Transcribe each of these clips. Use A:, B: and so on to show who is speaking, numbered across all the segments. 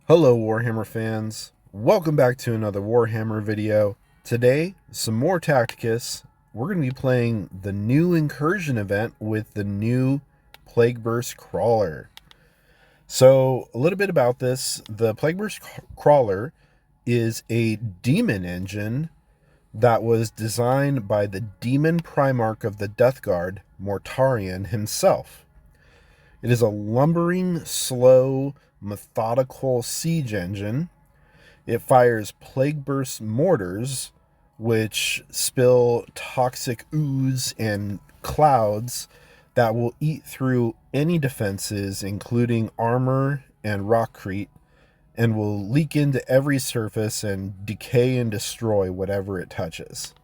A: Hello Warhammer fans, welcome back to another Warhammer video. Today, some more Tacticus. We're going to be playing the new incursion event with the new Plagueburst Crawler. So, a little bit about this. The Plagueburst Crawler is a demon engine that was designed by the demon Primarch of the Death Guard, Mortarion himself. It is a lumbering, slow, methodical siege engine. It fires Plagueburst Mortars, which spill toxic ooze and clouds that will eat through any defenses, including armor and rockcrete, and will leak into every surface and decay and destroy whatever it touches.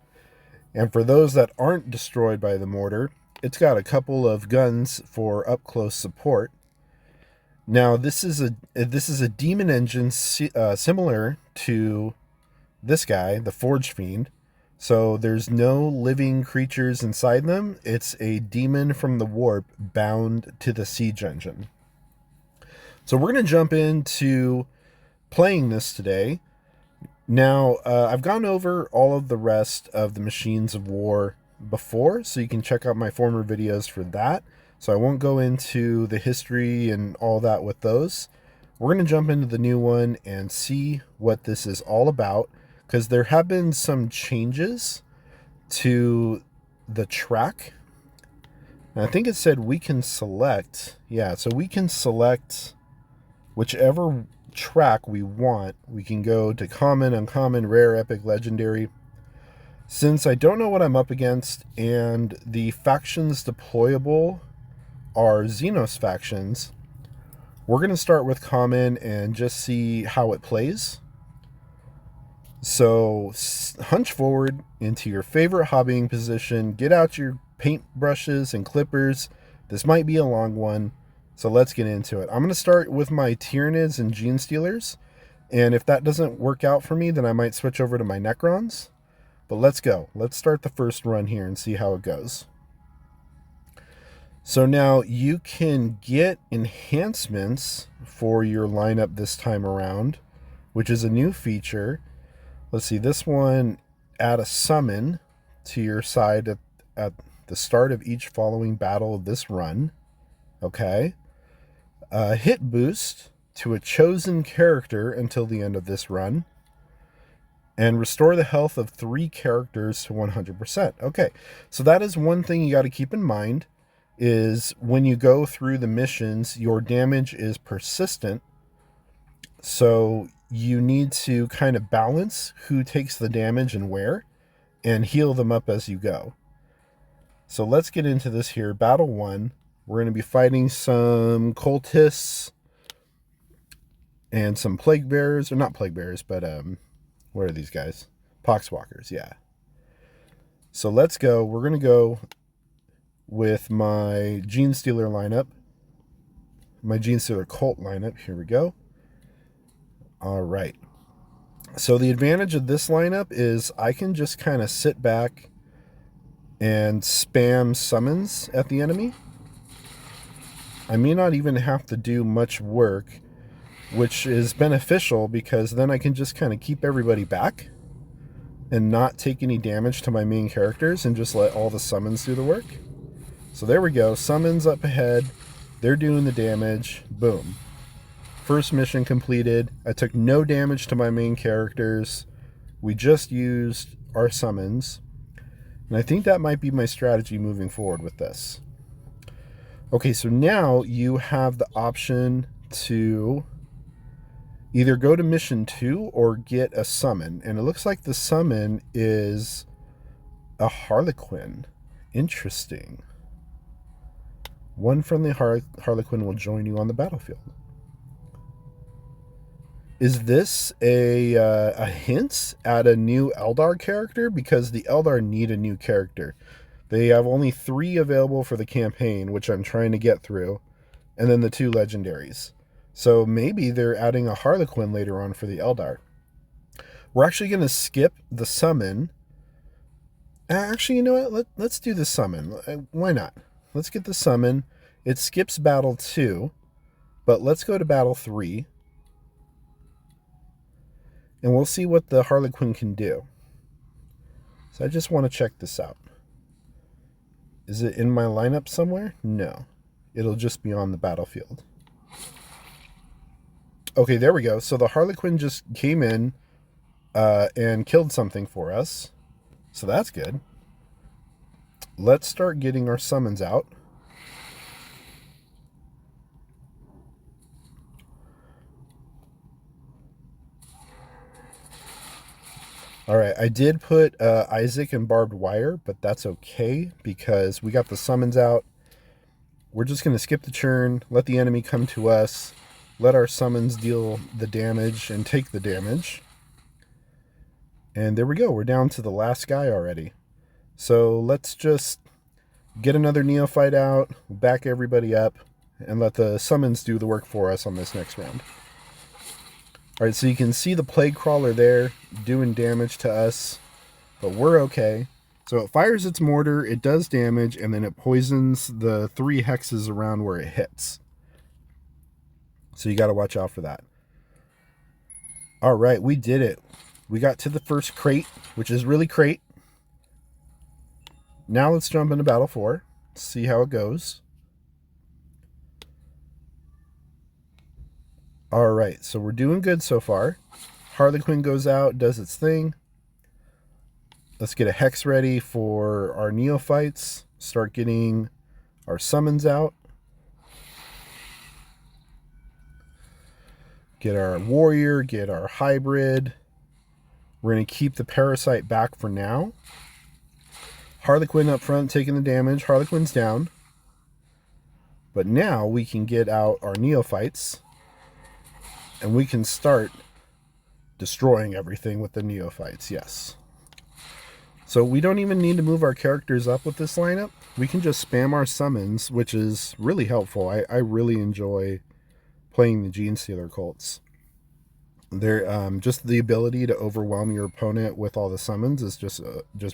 A: And for those that aren't destroyed by the mortar, it's got a couple of guns for up-close support. Now, this is a demon engine similar to this guy, the Forge Fiend. So there's no living creatures inside them. It's a demon from the warp bound to the siege engine. So we're going to jump into playing this today. Now, I've gone over all of the rest of the Machines of War before, so you can check out my former videos for that. So I won't go into the history and all that with those. We're going to jump into the new one and see what this is all about, because there have been some changes to the track. And I think it said we can select, so we can select whichever track we want. We can go to common, uncommon, rare, epic, legendary. Since I don't know what I'm up against and the factions deployable are Xenos factions, we're going to start with common and just see how it plays. So hunch forward into your favorite hobbying position, get out your paint brushes and clippers. This might be a long one, so let's get into it. I'm going to start with my Tyranids and Genestealers, and if that doesn't work out for me, then I might switch over to my Necrons. But let's go. Let's start the first run here and see how it goes. So now you can get enhancements for your lineup this time around, which is a new feature. Let's see, this one, add a summon to your side at the start of each following battle of this run. Okay. A hit boost to a chosen character until the end of this run. And restore the health of 3 characters to 100%. Okay, so that is one thing you got to keep in mind, is when you go through the missions, your damage is persistent. So you need to kind of balance who takes the damage and where, and heal them up as you go. So let's get into this here. Battle 1. We're going to be fighting some cultists and some plague bearers, or not plague bearers, but what are these guys? Poxwalkers, yeah. So let's go. We're going to go with my Genestealer lineup. My Genestealer cult lineup. Here we go. All right. So the advantage of this lineup is I can just kind of sit back and spam summons at the enemy. I may not even have to do much work, which is beneficial because then I can just kind of keep everybody back and not take any damage to my main characters and just let all the summons do the work. So there we go. Summons up ahead. They're doing the damage. Boom. First mission completed. I took no damage to my main characters. We just used our summons. And I think that might be my strategy moving forward with this. Okay, so now you have the option to either go to mission 2 or get a summon. And it looks like the summon is a Harlequin. Interesting. One friendly Harlequin will join you on the battlefield. Is this a hint at a new Eldar character? Because the Eldar need a new character. They have only 3 available for the campaign, which I'm trying to get through. And then the 2 legendaries. So maybe they're adding a Harlequin later on for the Eldar. We're actually going to skip the summon. Actually, you know what? Let's do the summon. Why not? Let's get the summon. It skips battle 2, but let's go to battle 3. And we'll see what the Harlequin can do. So I just want to check this out. Is it in my lineup somewhere? No. It'll just be on the battlefield. Okay, there we go. So the Harlequin just came in and killed something for us. So that's good. Let's start getting our summons out. All right, I did put Isaac and barbed wire, but that's okay because we got the summons out. We're just going to skip the churn, let the enemy come to us, let our summons deal the damage and take the damage. And there we go. We're down to the last guy already. So let's just get another neophyte out, back everybody up, and let the summons do the work for us on this next round. All right, so you can see the plague crawler there doing damage to us, but we're okay. So it fires its mortar, it does damage, and then it poisons the 3 hexes around where it hits. So you got to watch out for that. All right, we did it. We got to the first crate, which is really crate. Now let's jump into Battle 4, see how it goes. All right, so we're doing good so far. Harlequin goes out, does its thing. Let's get a hex ready for our neophytes. Start getting our summons out. Get our warrior, get our hybrid. We're going to keep the parasite back for now. Harlequin up front taking the damage. Harlequin's down. But now we can get out our neophytes. And we can start destroying everything with the neophytes, yes. So we don't even need to move our characters up with this lineup. We can just spam our summons, which is really helpful. I really enjoy playing the Genestealer cults. They're just the ability to overwhelm your opponent with all the summons is just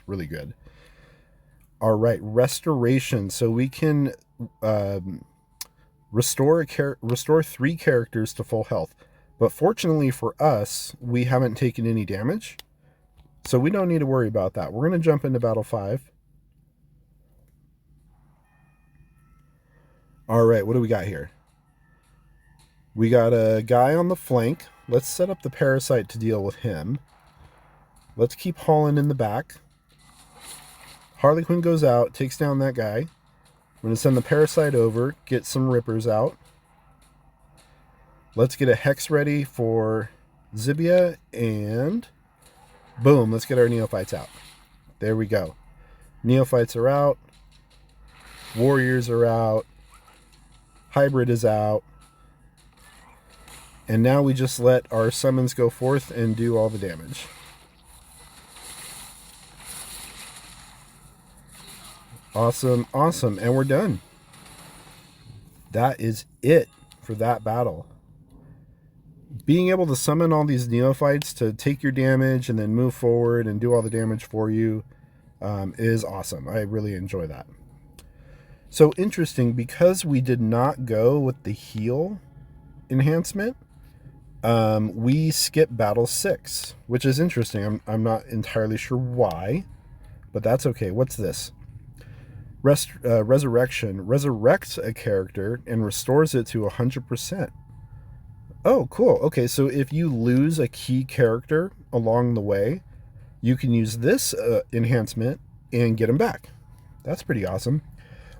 A: really good. All right, restoration. So we can restore 3 characters to full health. But fortunately for us, we haven't taken any damage. So we don't need to worry about that. We're going to jump into Battle 5. All right, what do we got here? We got a guy on the flank. Let's set up the parasite to deal with him. Let's keep hauling in the back. Harlequin goes out, takes down that guy. I'm going to send the parasite over, get some rippers out. Let's get a hex ready for Zibia, and boom, let's get our neophytes out. There we go. Neophytes are out. Warriors are out. Hybrid is out. And now we just let our summons go forth and do all the damage. Awesome, awesome. And we're done. That is it for that battle. Being able to summon all these neophytes to take your damage and then move forward and do all the damage for you is awesome. I really enjoy that. So interesting, because we did not go with the heal enhancement, we skipped Battle 6, which is interesting. I'm not entirely sure why, but that's okay. What's this? Resurrection resurrects a character and restores it to 100%. Oh, cool. Okay, so if you lose a key character along the way, you can use this enhancement and get him back. That's pretty awesome.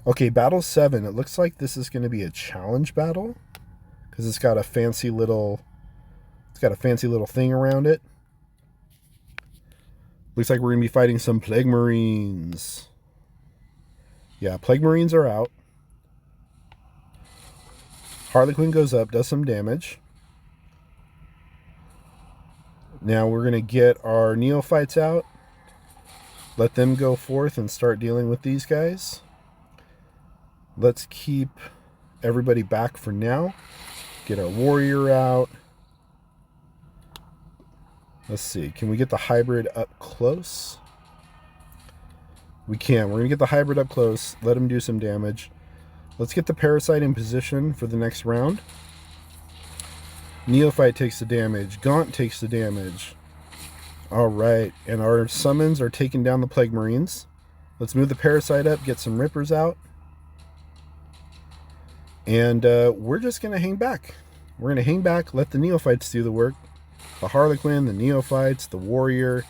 A: Okay, Battle 7. It looks like this is going to be a challenge battle because it's got a fancy little thing around it. Looks like we're going to be fighting some Plague Marines. Yeah, Plague Marines are out. Harlequin goes up, does some damage. Now we're going to get our neophytes out. Let them go forth and start dealing with these guys. Let's keep everybody back for now. Get our warrior out. Let's see. Can we get the hybrid up close? We can. We're going to get the hybrid up close. Let him do some damage. Let's get the parasite in position for the next round. Neophyte takes the damage. Gaunt takes the damage. All right, and our summons are taking down the Plague Marines. Let's move the Parasite up, get some Rippers out. And we're just going to hang back. We're going to hang back, let the Neophytes do the work. The Harlequin, the Neophytes, the Warrior,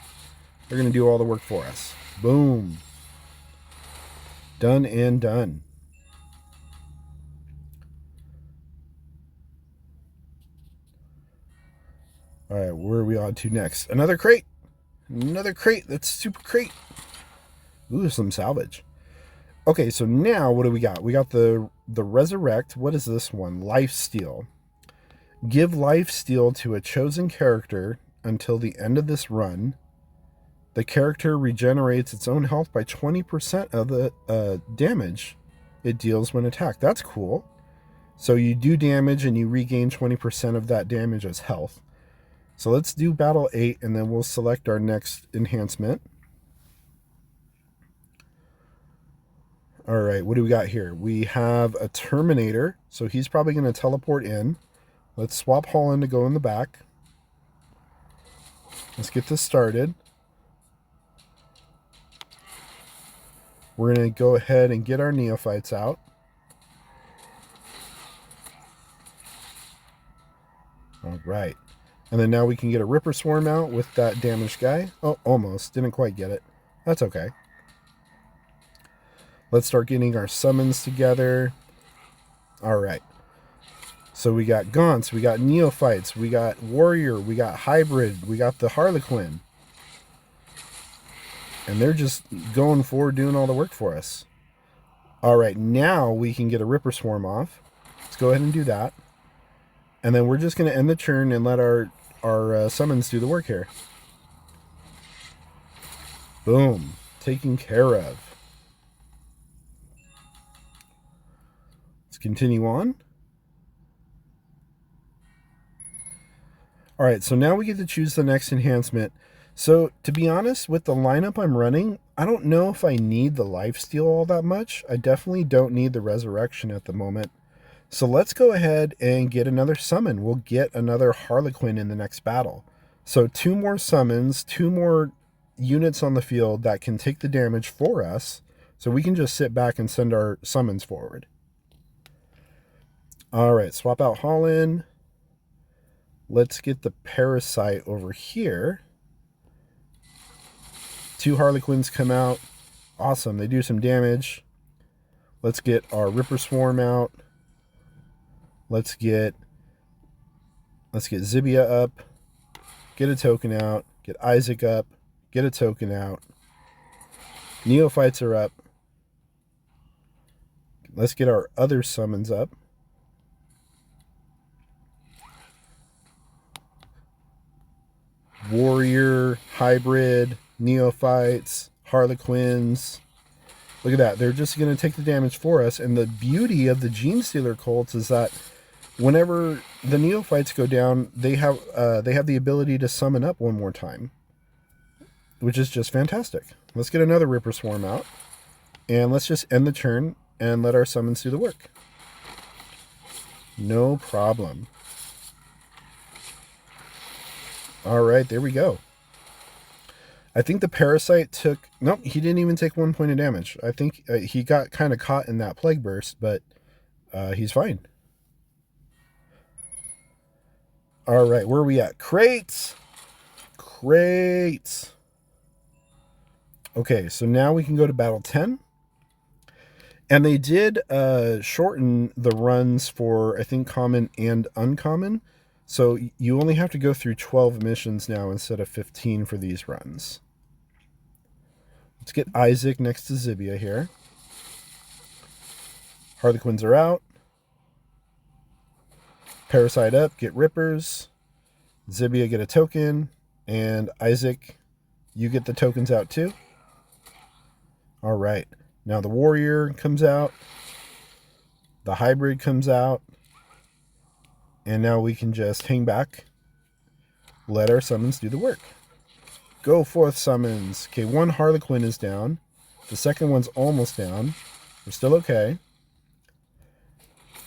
A: they're going to do all the work for us. Boom. Done and done. All right, where are we on to next? Another crate. Another crate. That's super crate. Ooh, some salvage. Okay, so now what do we got? We got the Resurrect. What is this one? Lifesteal. Give Lifesteal to a chosen character until the end of this run. The character regenerates its own health by 20% of the damage it deals when attacked. That's cool. So you do damage and you regain 20% of that damage as health. So let's do Battle 8 and then we'll select our next enhancement. All right, what do we got here? We have a Terminator, so he's probably going to teleport in. Let's swap Holland to go in the back. Let's get this started. We're going to go ahead and get our Neophytes out. All right. And then now we can get a Ripper Swarm out with that damaged guy. Oh, almost. Didn't quite get it. That's okay. Let's start getting our summons together. All right. So we got Gaunts, we got Neophytes, we got Warrior, we got Hybrid, we got the Harlequin. And they're just going forward doing all the work for us. All right, now we can get a Ripper Swarm off. Let's go ahead and do that. And then we're just going to end the turn and let our summons do the work here. Boom. Taken care of. Let's continue on. All right, so now we get to choose the next enhancement. So to be honest, with the lineup I'm running, I don't know if I need the Lifesteal all that much. I definitely don't need the Resurrection at the moment. So let's go ahead and get another summon. We'll get another Harlequin in the next battle. So 2 more summons, 2 more units on the field that can take the damage for us. So we can just sit back and send our summons forward. All right, swap out Holland. Let's get the Parasite over here. 2 Harlequins come out. Awesome, they do some damage. Let's get our Ripper Swarm out. Let's get Zibia up. Get a token out. Get Isaac up. Get a token out. Neophytes are up. Let's get our other summons up. Warrior, Hybrid, Neophytes, Harlequins. Look at that. They're just going to take the damage for us. And the beauty of the Genestealer cults is that whenever the Neophytes go down, they have the ability to summon up one more time, which is just fantastic. Let's get another Ripper Swarm out. And let's just end the turn and let our summons do the work. No problem. All right, there we go. I think the Parasite took... Nope, he didn't even take 1 point of damage. I think he got kind of caught in that Plagueburst, but he's fine. All right, where are we at? Crates! Crates! Okay, so now we can go to Battle 10. And they did shorten the runs for, I think, common and uncommon. So you only have to go through 12 missions now instead of 15 for these runs. Let's get Isaac next to Zibia here. Harlequins are out. Parasite up, get Rippers. Zibia, get a token. And Isaac, you get the tokens out too. All right. Now the Warrior comes out. The Hybrid comes out. And now we can just hang back, let our summons do the work. Go forth, summons. Okay, 1 Harlequin is down. The second one's almost down. We're still okay.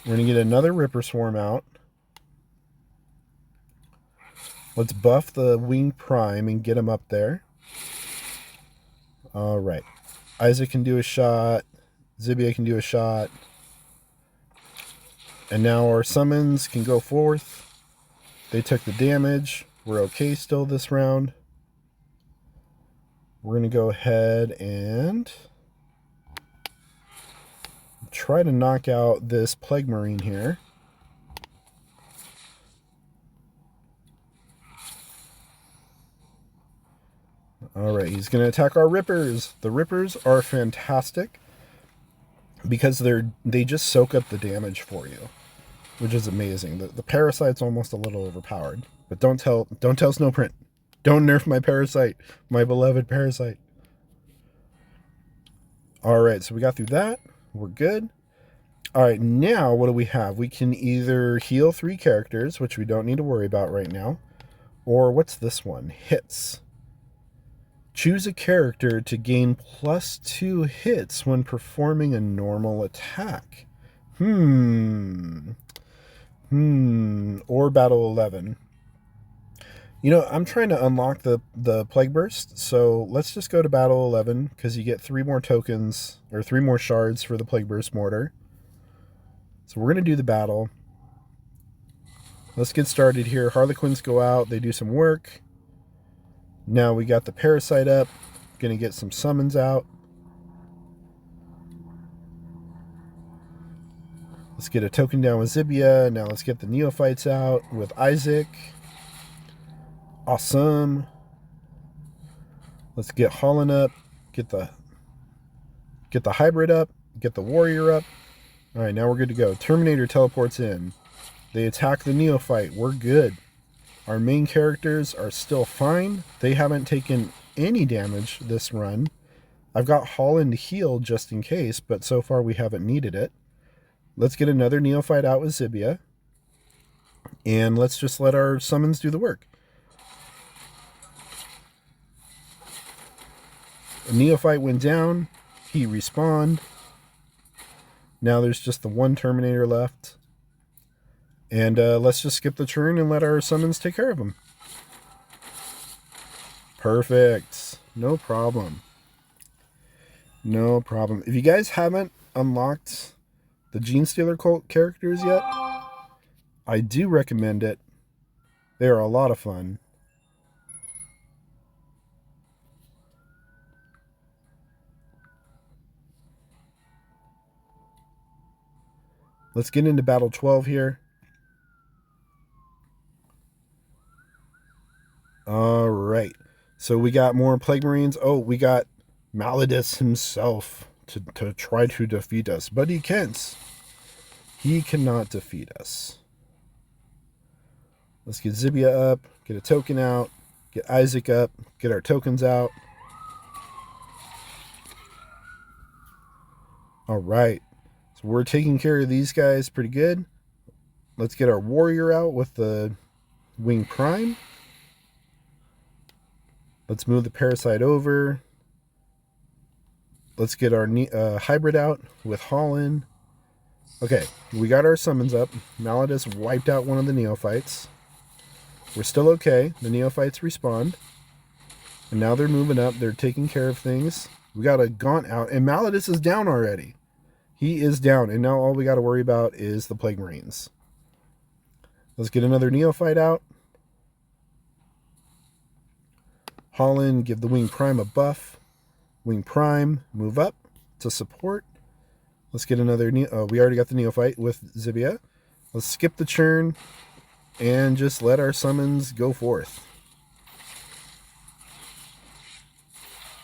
A: We're going to get another Ripper Swarm out. Let's buff the Winged Prime and get him up there. All right. Isaac can do a shot. Zibia can do a shot. And now our summons can go forth. They took the damage. We're okay still this round. We're going to go ahead and try to knock out this Plague Marine here. Alright, he's going to attack our Rippers. The Rippers are fantastic because they just soak up the damage for you, which is amazing. The Parasite's almost a little overpowered, but don't tell Snowprint. Don't nerf my Parasite, my beloved Parasite. Alright, so we got through that. We're good. Alright, now what do we have? We can either heal 3 characters, which we don't need to worry about right now, or what's this one? Hits. Choose a character to gain +2 hits when performing a normal attack. Or Battle 11. You know, I'm trying to unlock the Plagueburst, so let's just go to Battle 11, because you get 3 more tokens, or 3 more shards for the Plagueburst Mortar. So we're going to do the battle. Let's get started here. Harlequins go out, they do some work. Now we got the Parasite up. Gonna get some summons out. Let's get a token down with Zibia. Now let's get the Neophytes out with Isaac. Awesome. Let's get Holland up. Get the Hybrid up. Get the Warrior up. Alright, now we're good to go. Terminator teleports in. They attack the Neophyte. We're good. Our main characters are still fine. They haven't taken any damage this run. I've got Holland to heal just in case, but so far we haven't needed it. Let's get another Neophyte out with Zibia. And let's just let our summons do the work. A Neophyte went down. He respawned. Now there's just the one Terminator left. And let's just skip the turn and let our summons take care of them. Perfect. No problem. No problem. If you guys haven't unlocked the Genestealer cult characters yet, I do recommend it. They are a lot of fun. Let's get into Battle 12 here. Alright, so we got more Plague Marines. Oh, we got Malladus himself to try to defeat us, but he can't. He cannot defeat us. Let's get Zibia up, get a token out, get Isaac up, get our tokens out. Alright, so we're taking care of these guys pretty good. Let's get our Warrior out with the Wing Prime. Let's move the Parasite over. Let's get our Hybrid out with Holland. Okay, we got our summons up. Malladus wiped out one of the Neophytes. We're still okay. The Neophytes respawned. And now they're moving up. They're taking care of things. We got a Gaunt out. And Malladus is down already. He is down. And now all we got to worry about is the Plague Marines. Let's get another Neophyte out. Holland, give the Wing Prime a buff. Wing Prime, move up to support. Let's get another we already got the Neophyte with Zibia. Let's skip the churn and just let our summons go forth.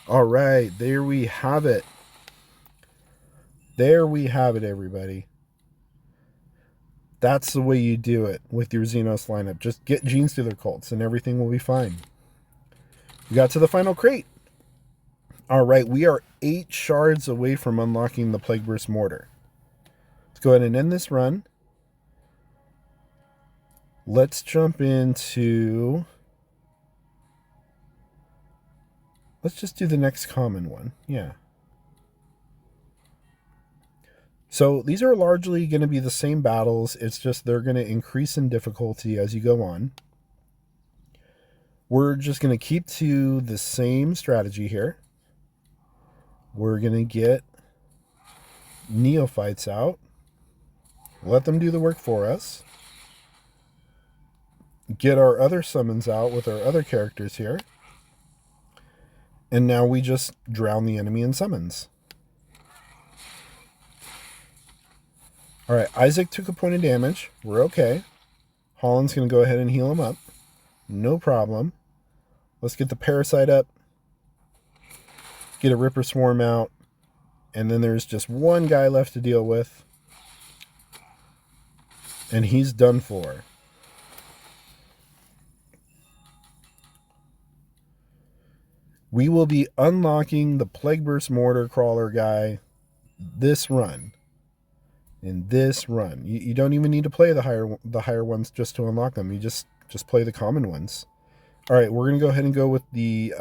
A: Alright, there we have it. There we have it, everybody. That's the way you do it with your Xenos lineup. Just get Genestealer cults and everything will be fine. We got to the final crate. Alright, we are 8 shards away from unlocking the Plagueburst Mortar. Let's go ahead and end this run. Let's jump into... Let's just do the next common one. Yeah. So these are largely going to be the same battles. It's just they're going to increase in difficulty as you go on. We're just going to keep to the same strategy here. We're going to get neophytes out. Let them do the work for us. Get our other summons out with our other characters here. And now we just drown the enemy in summons. Alright, Isaac took a point of damage. We're okay. Holland's going to go ahead and heal him up. No problem. Let's get the Parasite up. Get a Ripper Swarm out. And then there's just one guy left to deal with. And he's done for. We will be unlocking the Plagueburst Mortar Crawler guy this run. In this run. You don't even need to play the higher ones just to unlock them. You just play the common ones. Alright, we're going to go ahead and go with the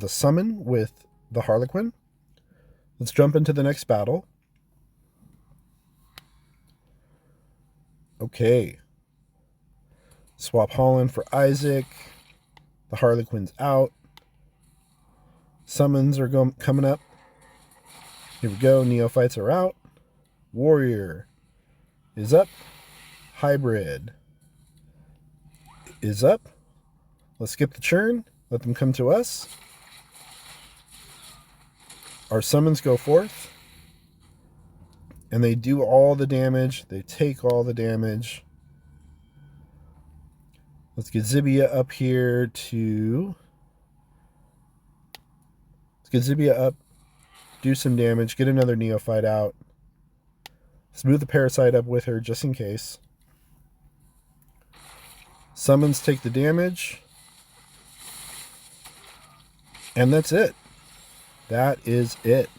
A: summon with the Harlequin. Let's jump into the next battle. Okay. Swap Holland for Isaac. The Harlequin's out. Summons are coming up. Here we go. Neophytes are out. Warrior is up. Hybrid is up. Let's skip the churn. Let them come to us. Our summons go forth. And they do all the damage. They take all the damage. Let's get Zibia up here to... Let's get Zibia up. Do some damage. Get another Neophyte out. Let's move the Parasite up with her just in case. Summons take the damage. And that's it. That is it.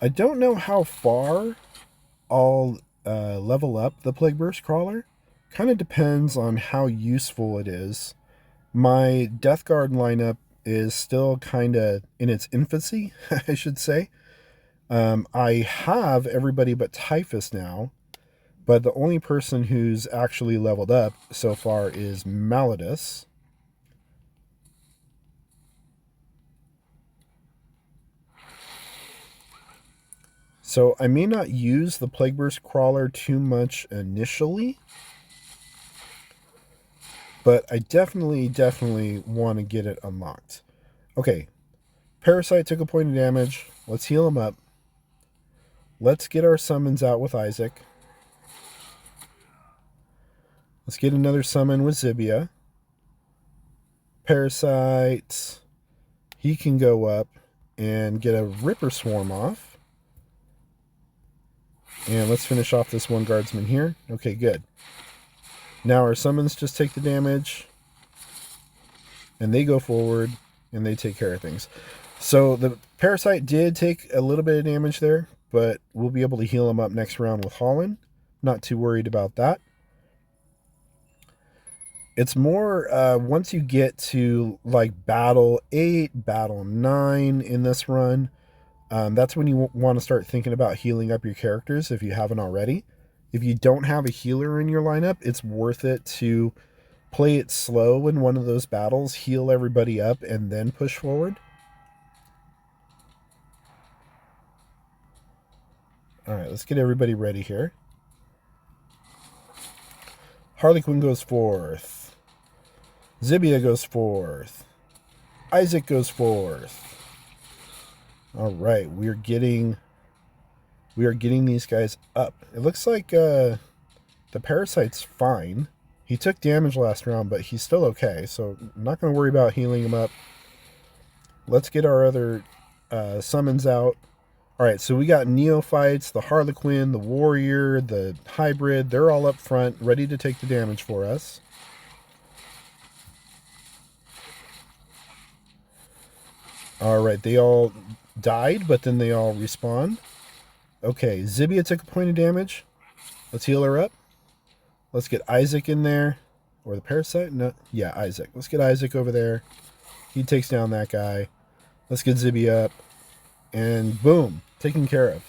A: I don't know how far I'll level up the Plagueburst Crawler. Kind of depends on how useful it is. My Death Guard lineup is still kind of in its infancy, I should say. I have everybody but Typhus now, but the only person who's actually leveled up so far is Malladus. So I may not use the Plagueburst Crawler too much initially, but I definitely want to get it unlocked. Okay, Parasite took a point of damage. Let's heal him up. Let's get our summons out with Isaac. Let's get another summon with Zibia. Parasite, he can go up and get a Ripper Swarm off. And let's finish off this one guardsman here. Okay, good. Now our summons just take the damage. And they go forward and they take care of things. So the Parasite did take a little bit of damage there, but we'll be able to heal him up next round with Holland. Not too worried about that. It's more once you get to like battle 8, battle 9 in this run, that's when you want to start thinking about healing up your characters if you haven't already. If you don't have a healer in your lineup, it's worth it to play it slow in one of those battles, heal everybody up, and then push forward. Alright, let's get everybody ready here. Harlequin goes forth. Zibia goes forth. Isaac goes forth. Alright, we are getting these guys up. It looks like the Parasite's fine. He took damage last round, but he's still okay, so I'm not going to worry about healing him up. Let's get our other summons out. Alright, so we got Neophytes, the Harlequin, the Warrior, the Hybrid. They're all up front, ready to take the damage for us. Alright, they all died, but then they all respawn. Okay, Zibia took a point of damage. Let's heal her up. Let's get Isaac in there. Or the Parasite? No, yeah, Isaac. Let's get Isaac over there. He takes down that guy. Let's get Zibia up. And boom. Taken care of.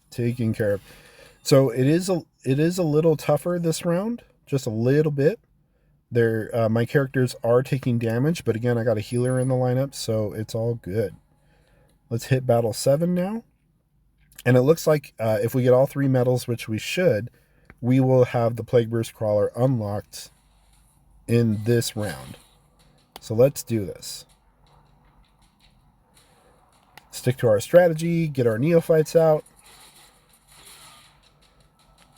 A: Taken care of. So it is a little tougher this round, just a little bit. My characters are taking damage, but again, I got a healer in the lineup, so it's all good. Let's hit battle 7 now. And it looks like if we get all 3 medals, which we should, we will have the Plagueburst Crawler unlocked in this round. So let's do this. Stick to our strategy, get our neophytes out,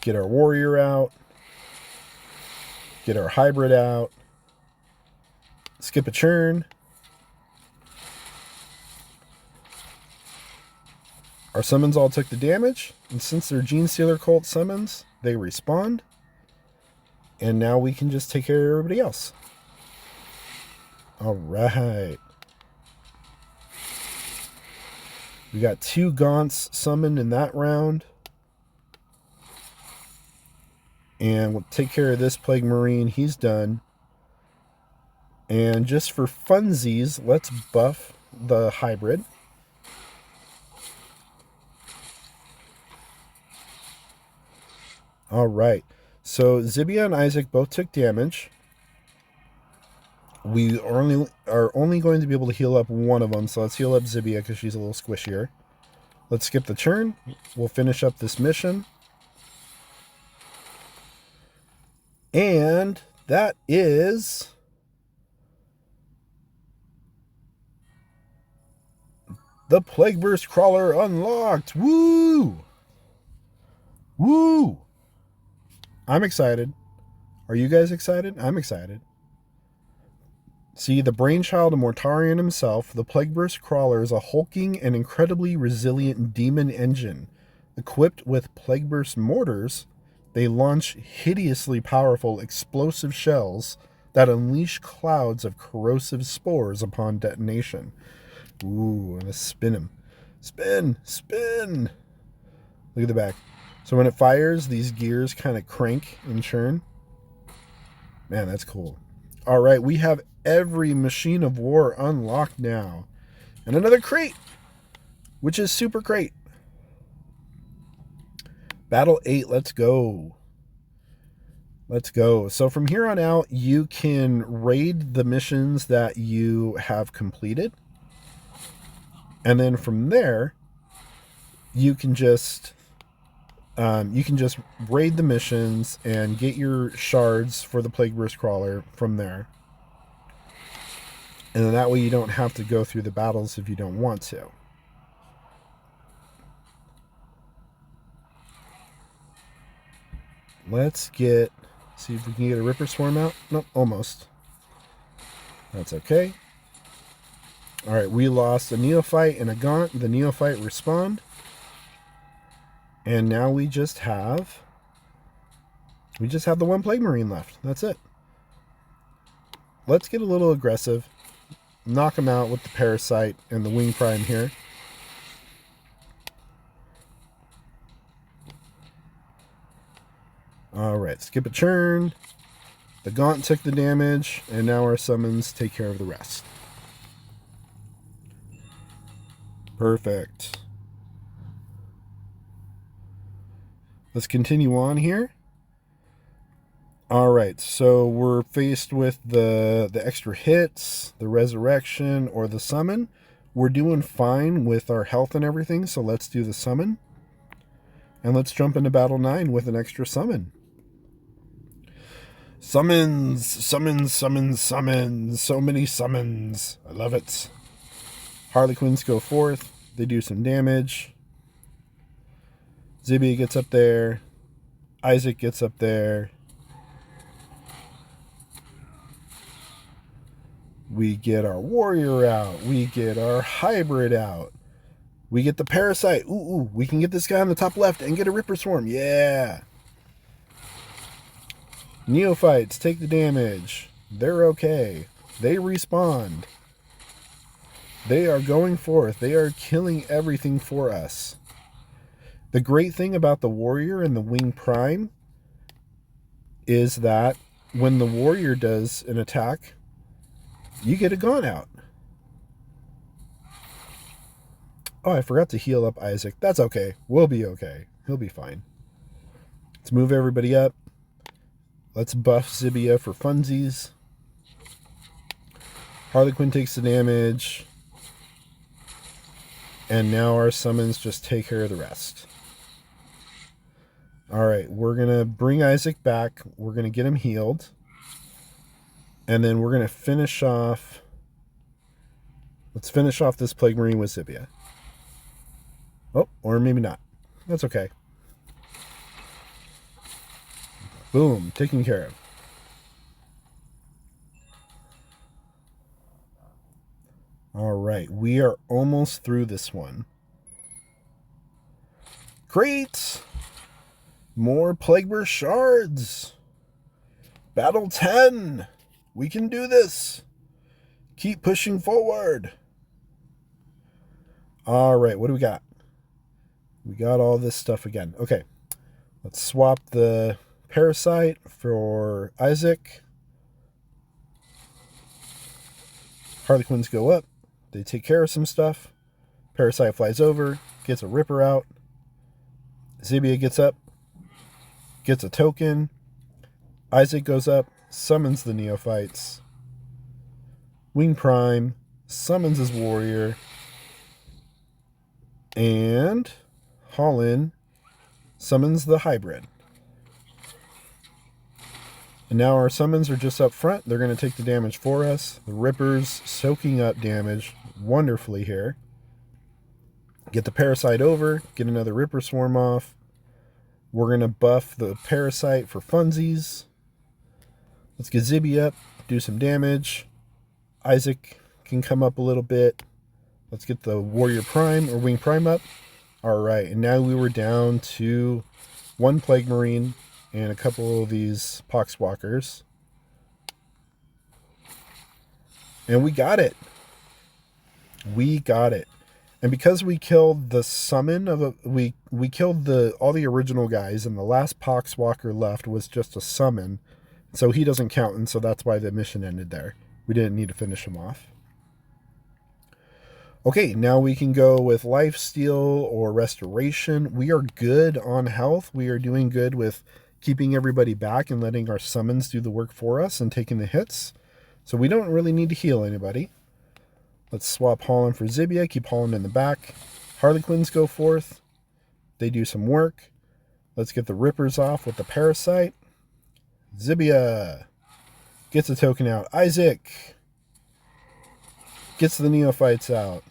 A: get our warrior out, get our hybrid out, skip a churn. Our summons all took the damage, and since they're Genestealer cult summons, they respawn. And now we can just take care of everybody else. All right. We got 2 Gaunts summoned in that round. And we'll take care of this Plague Marine. He's done. And just for funsies, let's buff the hybrid. All right. So Zibia and Isaac both took damage. We are only going to be able to heal up one of them. So let's heal up Zibia because she's a little squishier. Let's skip the turn. We'll finish up this mission. And that is the Plagueburst Crawler unlocked. Woo! Woo! I'm excited. Are you guys excited? I'm excited. See, the brainchild of Mortarion himself, the Plagueburst Crawler is a hulking and incredibly resilient demon engine. Equipped with Plagueburst Mortars, they launch hideously powerful explosive shells that unleash clouds of corrosive spores upon detonation. Ooh, I'm gonna spin him. Spin! Spin! Look at the back. So when it fires, these gears kind of crank and churn. Man, that's cool. All right, we have every machine of war unlocked now. And another crate, which is super great. Battle 8, let's go. Let's go. So from here on out, you can raid the missions that you have completed. And then from there, you can just raid the missions and get your shards for the Plagueburst Crawler from there. And then that way you don't have to go through the battles if you don't want to. Let's see if we can get a Ripper Swarm out. Nope, almost. That's okay. Alright, we lost a Neophyte and a Gaunt. The Neophyte respawned. And now we just have the one Plague Marine left. That's it. Let's get a little aggressive. Knock him out with the Parasite and the Wing Prime here. Alright, skip a churn. The Gaunt took the damage, and now our summons take care of the rest. Perfect. Let's continue on here. Alright, so we're faced with the extra hits, the resurrection, or the summon. We're doing fine with our health and everything, so let's do the summon. And let's jump into battle 9 with an extra summon. Summons, summons, summons, summons. So many summons. I love it. Harlequins go forth. They do some damage. Zibby gets up there. Isaac gets up there. We get our warrior out. We get our hybrid out. We get the parasite. Ooh, we can get this guy on the top left and get a Ripper Swarm. Yeah. Neophytes take the damage. They're okay. They respawn. They are going forth. They are killing everything for us. The great thing about the warrior and the Wing Prime is that when the warrior does an attack, you get a Gaunt out. Oh, I forgot to heal up Isaac. That's okay. We'll be okay. He'll be fine. Let's move everybody up. Let's buff Zibia for funsies. Harlequin takes the damage. And now our summons just take care of the rest. Alright, we're going to bring Isaac back. We're going to get him healed. And then we're going to finish off... Let's finish off this Plague Marine with Zibia. Oh, or maybe not. That's okay. Boom, taken care of. Alright, we are almost through this one. Great! More Plagueburst shards! Battle 10! We can do this! Keep pushing forward! Alright, what do we got? We got all this stuff again. Okay, let's swap the Parasite for Isaac. Harlequins go up. They take care of some stuff. Parasite flies over, gets a Ripper out. Zibia gets up, gets a token. Isaac goes up, summons the Neophytes. Wing Prime summons his warrior. And Holland summons the hybrid. And now our summons are just up front. They're going to take the damage for us. The Ripper's soaking up damage wonderfully here. Get the Parasite over. Get another Ripper swarm off. We're going to buff the Parasite for funsies. Let's get Zibby up. Do some damage. Isaac can come up a little bit. Let's get the Warrior Prime or Wing Prime up. Alright, and now we were down to one Plague Marine and a couple of these Poxwalkers. And we got it. We got it. And because we killed the summon of a... We killed all the original guys, and the last Poxwalker left was just a summon. So he doesn't count, and so that's why the mission ended there. We didn't need to finish him off. Okay, now we can go with Lifesteal or Restoration. We are good on health. We are doing good with keeping everybody back and letting our summons do the work for us and taking the hits. So we don't really need to heal anybody. Let's swap Holland for Zibia. Keep Holland in the back. Harlequins go forth. They do some work. Let's get the Rippers off with the Parasite. Zibia gets a token out. Isaac gets the Neophytes out.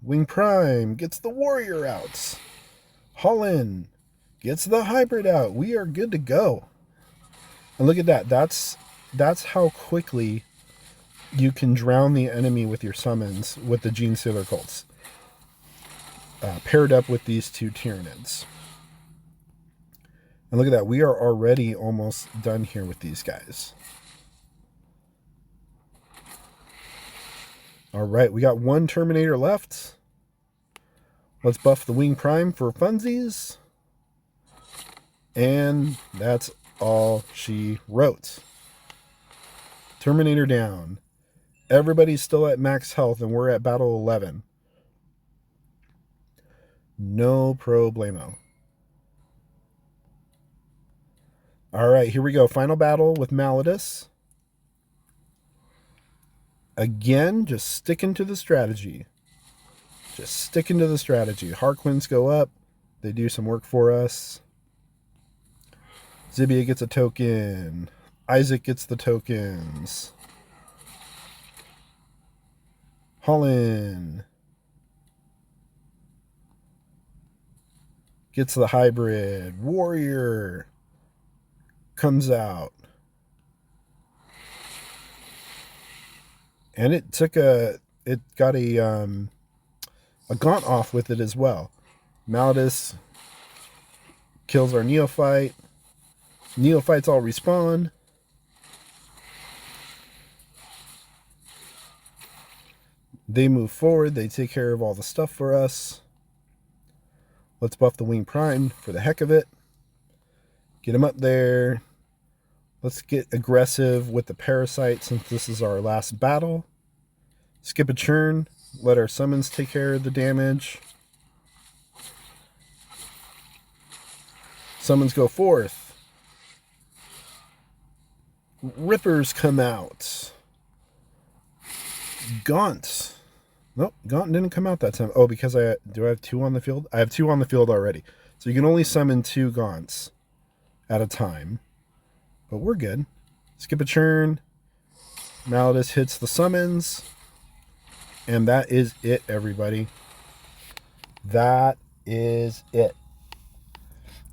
A: Wing Prime gets the Warrior out. Holland gets the Hybrid out. We are good to go. And look at that. That's how quickly you can drown the enemy with your summons with the Genestealer cults. Paired up with these two Tyranids. And look at that. We are already almost done here with these guys. Alright, we got one Terminator left. Let's buff the Wing Prime for funsies. And that's all she wrote. Terminator down. Everybody's still at max health and we're at battle 11. No problemo. Alright, here we go. Final battle with Malladus. Again, just sticking to the strategy. Just sticking to the strategy. Harlequins go up. They do some work for us. Zibia gets a token. Isaac gets the tokens. Holland gets the hybrid. Warrior comes out. And it got a gaunt off with it as well. Malladus kills our Neophyte. Neophytes all respawn. They move forward. They take care of all the stuff for us. Let's buff the Wing Prime for the heck of it. Get him up there. Let's get aggressive with the Parasite since this is our last battle. Skip a turn. Let our summons take care of the damage. Summons go forth. Rippers come out. Gaunt. Nope, Gaunt didn't come out that time. Oh, because I have 2 on the field? I have 2 on the field already. So you can only summon 2 Gaunts at a time. But we're good. Skip a turn. Malleus hits the summons. And that is it, everybody. That is it.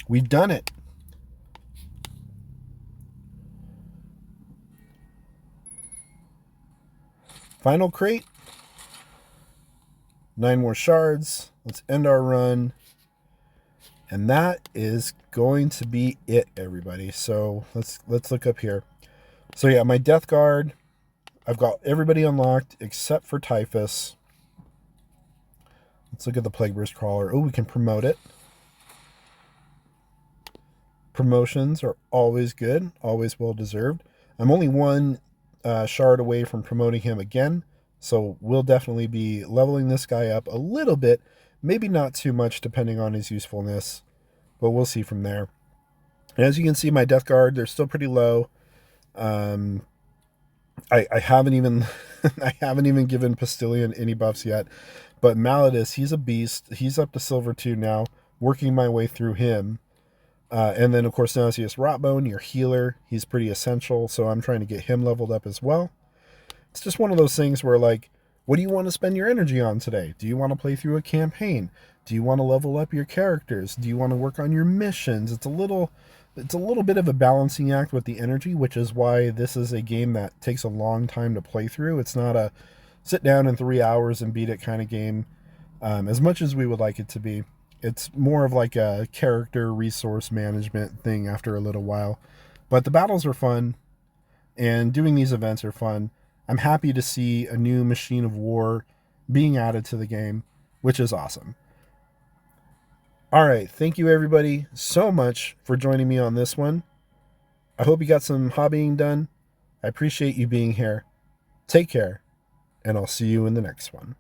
A: We've done it. Final crate. 9 more shards. Let's end our run. And that is going to be it, everybody. So let's look up here. So yeah, my Death Guard, I've got everybody unlocked except for Typhus. Let's look at the Plagueburst Crawler. Oh, we can promote it. Promotions are always good, always well deserved. I'm only 1 shard away from promoting him again, so we'll definitely be leveling this guy up a little bit, maybe not too much depending on his usefulness, but we'll see from there. And as you can see, my Death Guard, they're still pretty low. I haven't even I haven't even given Postilion any buffs yet, but Malleus, he's a beast. He's up to Silver 2 now, working my way through him. And then, of course, Genestealer Rotbone, your healer, he's pretty essential, so I'm trying to get him leveled up as well. It's just one of those things where, like, what do you want to spend your energy on today? Do you want to play through a campaign? Do you want to level up your characters? Do you want to work on your missions? It's a little bit of a balancing act with the energy, which is why this is a game that takes a long time to play through. It's not a sit down in 3 hours and beat it kind of game, as much as we would like it to be. It's more of like a character resource management thing after a little while. But the battles are fun, and doing these events are fun. I'm happy to see a new machine of war being added to the game, which is awesome. All right, thank you everybody so much for joining me on this one. I hope you got some hobbying done. I appreciate you being here. Take care, and I'll see you in the next one.